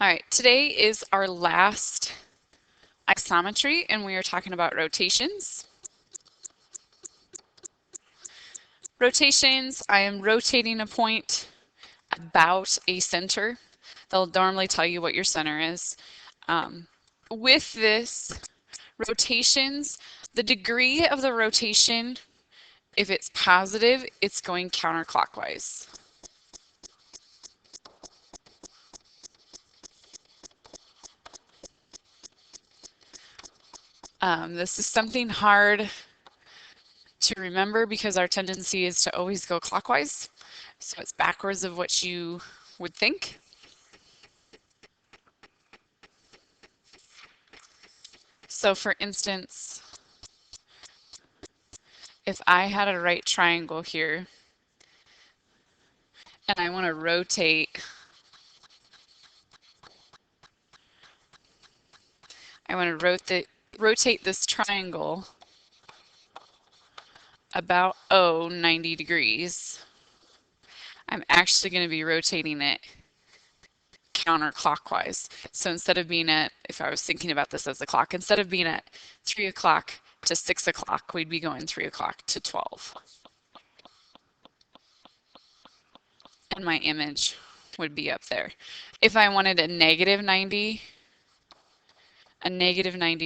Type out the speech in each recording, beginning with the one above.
All right, today is our last isometry, and we are talking about rotations. Rotations, I am rotating a point about a center. They'll normally tell you what your center is. With this, rotations, the degree of the rotation, if it's positive, it's going counterclockwise. This is something hard to remember because our tendency is to always go clockwise. So it's backwards of what you would think. So for instance, if I had a right triangle here and I want to rotate, rotate this triangle about 90 degrees. I'm actually going to be rotating it counterclockwise. So instead of being at, if I was thinking about this as a clock, instead of being at 3 o'clock to 6 o'clock, we'd be going 3 o'clock to 12. And my image would be up there. If I wanted a negative 90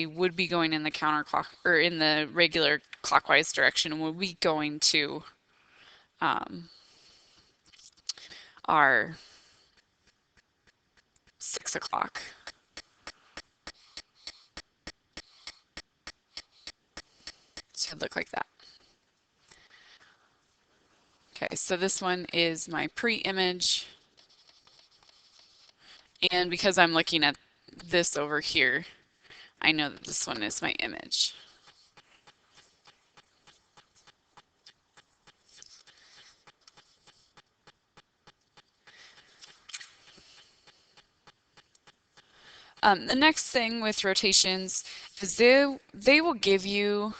would be going in the counterclock or in the regular clockwise direction, and would be going to our 6 o'clock. So it'd look like that. Okay, so this one is my pre-image. And because I'm looking at this over here, I know that this one is my image. The next thing with rotations is they will give you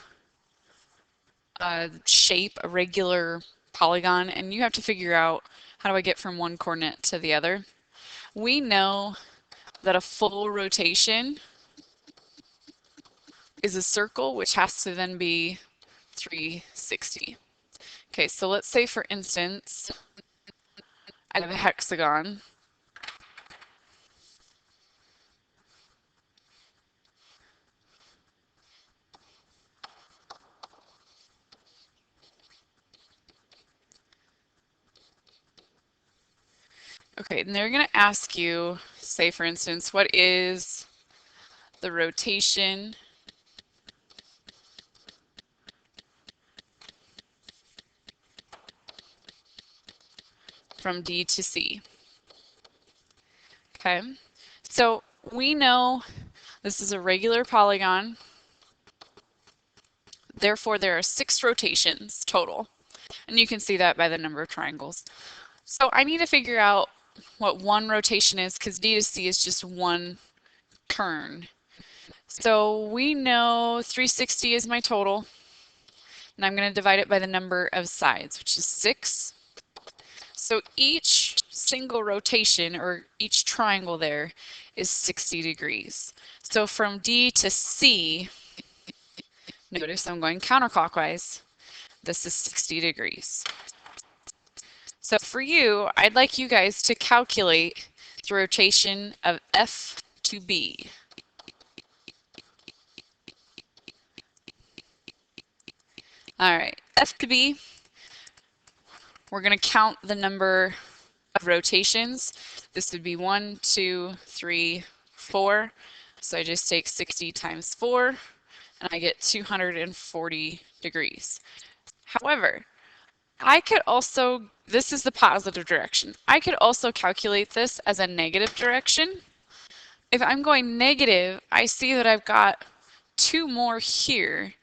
a shape, a regular polygon, and you have to figure out how do I get from one coordinate to the other. We know that a full rotation is a circle, which has to then be 360. Okay, so let's say for instance, I have a hexagon. Okay, and they're going to ask you, say for instance, what is the rotation from D to C? Okay, so we know this is a regular polygon. Therefore, there are 6 rotations total. And you can see that by the number of triangles. So I need to figure out what one rotation is because D to C is just one turn. So we know 360 is my total. And I'm going to divide it by the number of sides, which is 6. So each single rotation, or each triangle there, is 60 degrees. So from D to C, notice I'm going counterclockwise. This is 60 degrees. So for you, I'd like you guys to calculate the rotation of F to B. All right, F to B, we're going to count the number of rotations. This would be 1, 2, 3, 4. So I just take 60 times 4, and I get 240 degrees. However, I could also, this is the positive direction. I could also calculate this as a negative direction. If I'm going negative, I see that I've got 2 more here.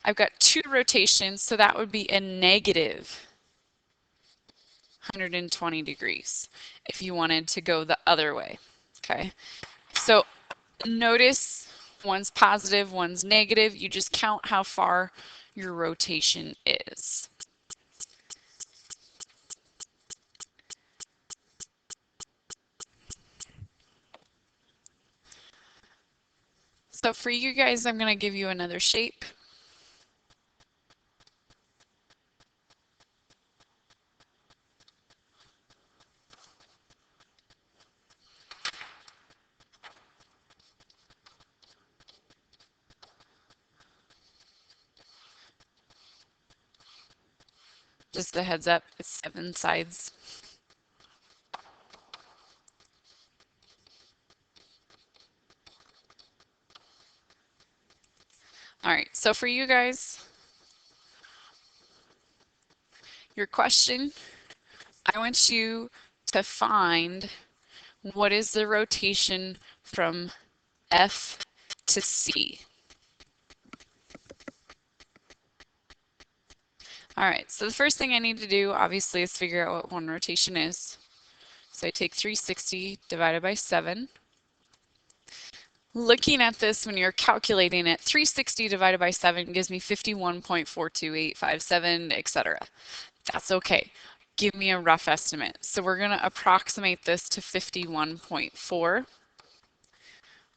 I've got 2 rotations, so that would be a negative 120 degrees if you wanted to go the other way. Okay, so notice one's positive, one's negative. You just count how far your rotation is. So for you guys, I'm going to give you another shape. Just a heads up, it's 7 sides. All right, so for you guys, your question, I want you to find what is the rotation from F to C. All right, so the first thing I need to do, obviously, is figure out what one rotation is. So I take 360 divided by 7. Looking at this when you're calculating it, 360 divided by 7 gives me 51.42857, etc. That's okay. Give me a rough estimate. So we're going to approximate this to 51.4.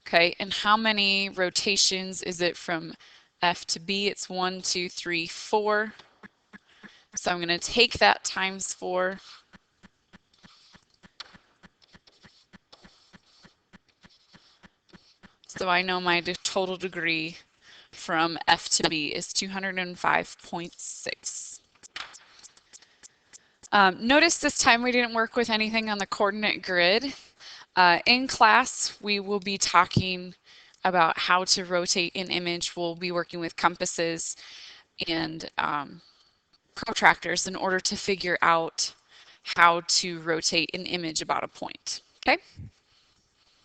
Okay, and how many rotations is it from F to B? It's 1, 2, 3, 4. So I'm going to take that times 4. So I know my total degree from F to B is 205.6. Notice this time we didn't work with anything on the coordinate grid. In class, we will be talking about how to rotate an image. We'll be working with compasses and protractors in order to figure out how to rotate an image about a point. Okay?